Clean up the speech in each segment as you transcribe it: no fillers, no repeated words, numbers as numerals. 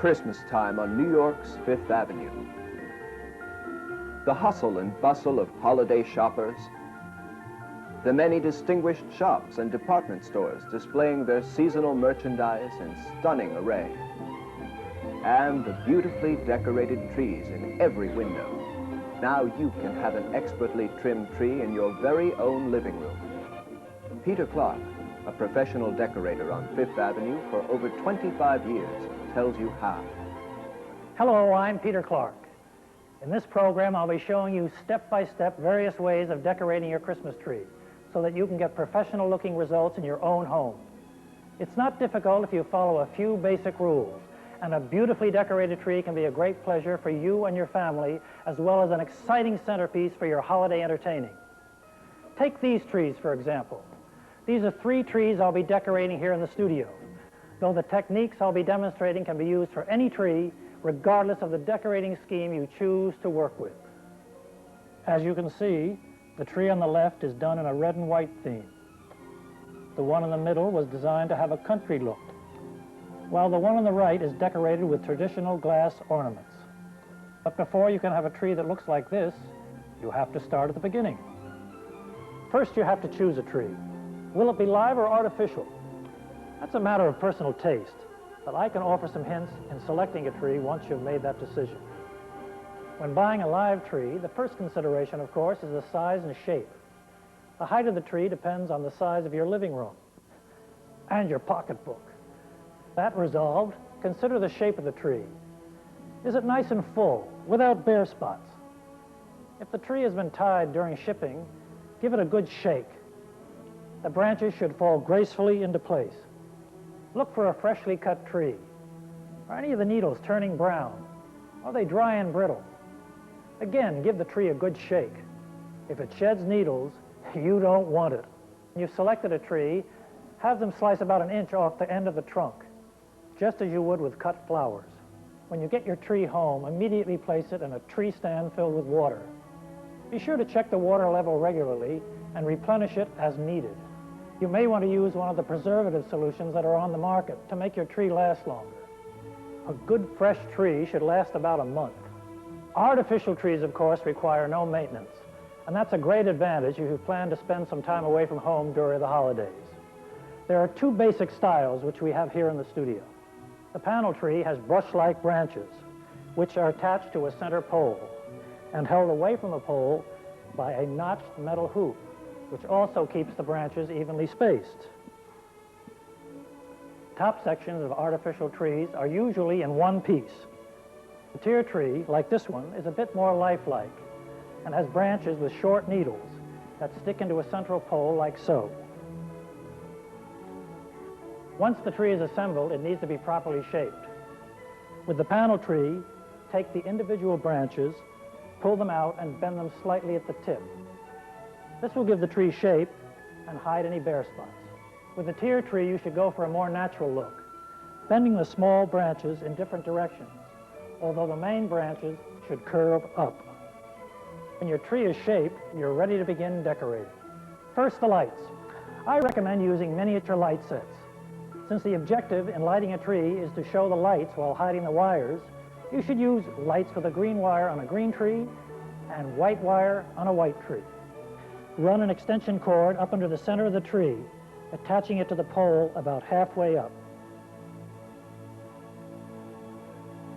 Christmas time on New York's Fifth Avenue. The hustle and bustle of holiday shoppers, the many distinguished shops and department stores displaying their seasonal merchandise in stunning array, and the beautifully decorated trees in every window. Now you can have an expertly trimmed tree in your very own living room. Peter Clark, a professional decorator on Fifth Avenue for over 25 years, tells you how. Hello, I'm Peter Clark. In this program, I'll be showing you step-by-step various ways of decorating your Christmas tree so that you can get professional-looking results in your own home. It's not difficult if you follow a few basic rules, and a beautifully decorated tree can be a great pleasure for you and your family, as well as an exciting centerpiece for your holiday entertaining. Take these trees, for example. These are 3 trees I'll be decorating here in the studio, though the techniques I'll be demonstrating can be used for any tree, regardless of the decorating scheme you choose to work with. As you can see, the tree on the left is done in a red and white theme. The one in the middle was designed to have a country look, while the one on the right is decorated with traditional glass ornaments. But before you can have a tree that looks like this, you have to start at the beginning. First, you have to choose a tree. Will it be live or artificial? That's a matter of personal taste, but I can offer some hints in selecting a tree once you've made that decision. When buying a live tree, the first consideration, of course, is the size and shape. The height of the tree depends on the size of your living room and your pocketbook. That resolved, consider the shape of the tree. Is it nice and full, without bare spots? If the tree has been tied during shipping, give it a good shake. The branches should fall gracefully into place. Look for a freshly cut tree. Are any of the needles turning brown? Are they dry and brittle? Again, give the tree a good shake. If it sheds needles, you don't want it. When you've selected a tree, have them slice about 1 inch off the end of the trunk, just as you would with cut flowers. When you get your tree home, immediately place it in a tree stand filled with water. Be sure to check the water level regularly and replenish it as needed. You may want to use one of the preservative solutions that are on the market to make your tree last longer. A good fresh tree should last about a month. Artificial trees, of course, require no maintenance, and that's a great advantage if you plan to spend some time away from home during the holidays. There are 2 basic styles which we have here in the studio. The panel tree has brush-like branches, which are attached to a center pole and held away from the pole by a notched metal hoop, which also keeps the branches evenly spaced. Top sections of artificial trees are usually in one piece. The tier tree, like this one, is a bit more lifelike and has branches with short needles that stick into a central pole like so. Once the tree is assembled, it needs to be properly shaped. With the panel tree, take the individual branches, pull them out, and bend them slightly at the tip. This will give the tree shape and hide any bare spots. With the tier tree, you should go for a more natural look, bending the small branches in different directions, although the main branches should curve up. When your tree is shaped, you're ready to begin decorating. First, the lights. I recommend using miniature light sets. Since the objective in lighting a tree is to show the lights while hiding the wires, you should use lights with a green wire on a green tree and white wire on a white tree. Run an extension cord up under the center of the tree, attaching it to the pole about halfway up.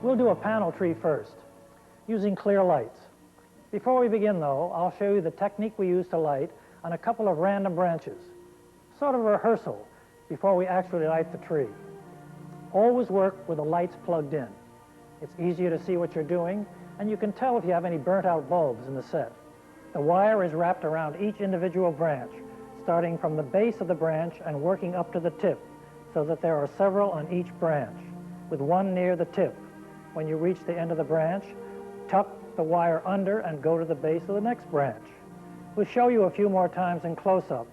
We'll do a panel tree first, using clear lights. Before we begin, though, I'll show you the technique we use to light on a couple of random branches, sort of a rehearsal before we actually light the tree. Always work with the lights plugged in. It's easier to see what you're doing, and you can tell if you have any burnt-out bulbs in the set. The wire is wrapped around each individual branch, starting from the base of the branch and working up to the tip, so that there are several on each branch, with one near the tip. When you reach the end of the branch, tuck the wire under and go to the base of the next branch. We'll show you a few more times in close-up.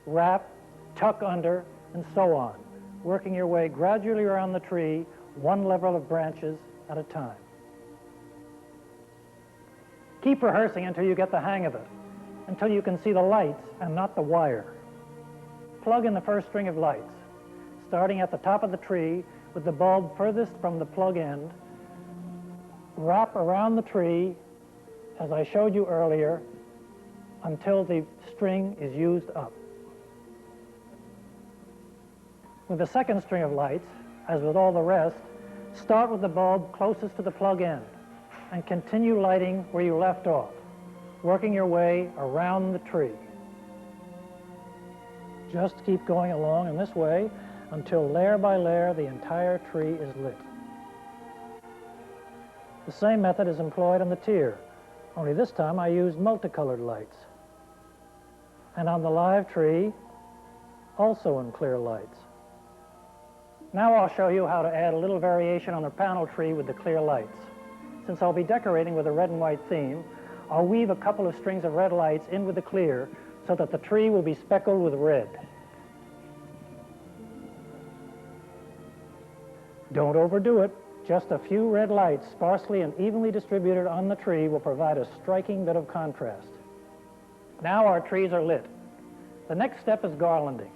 Wrap, tuck under, and so on, working your way gradually around the tree, one level of branches at a time. Keep rehearsing until you get the hang of it, until you can see the lights and not the wire. Plug in the first string of lights, starting at the top of the tree with the bulb furthest from the plug end, wrap around the tree, as I showed you earlier, until the string is used up. With the second string of lights, as with all the rest, start with the bulb closest to the plug end and continue lighting where you left off, working your way around the tree. Just keep going along in this way until layer by layer the entire tree is lit. The same method is employed on the tier, only this time I used multicolored lights. And on the live tree, also in clear lights. Now I'll show you how to add a little variation on the panel tree with the clear lights. Since I'll be decorating with a red and white theme, I'll weave a couple of strings of red lights in with the clear so that the tree will be speckled with red. Don't overdo it. Just a few red lights sparsely and evenly distributed on the tree will provide a striking bit of contrast. Now our trees are lit. The next step is garlanding.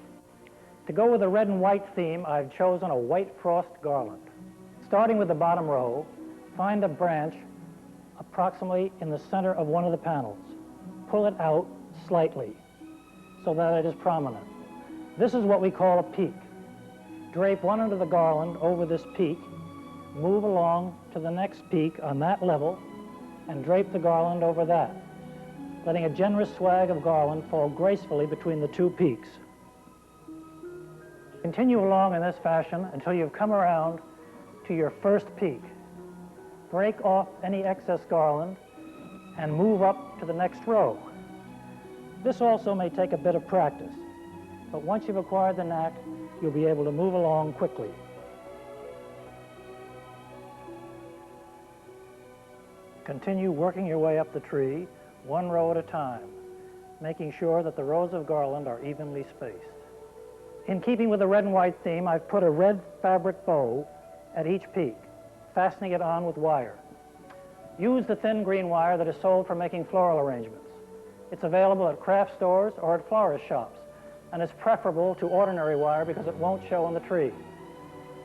To go with a red and white theme, I've chosen a white frost garland. Starting with the bottom row, find a branch approximately in the center of one of the panels. Pull it out slightly so that it is prominent. This is what we call a peak. Drape one end of the garland over this peak, move along to the next peak on that level, and drape the garland over that, letting a generous swag of garland fall gracefully between the two peaks. Continue along in this fashion until you've come around to your first peak. Break off any excess garland and move up to the next row. This also may take a bit of practice, but once you've acquired the knack, you'll be able to move along quickly. Continue working your way up the tree, one row at a time, making sure that the rows of garland are evenly spaced. In keeping with the red and white theme, I've put a red fabric bow at each peak, fastening it on with wire. Use the thin green wire that is sold for making floral arrangements. It's available at craft stores or at florist shops, and it's preferable to ordinary wire because it won't show on the tree.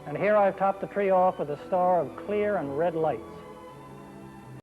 And here I've topped the tree off with a star of clear and red lights.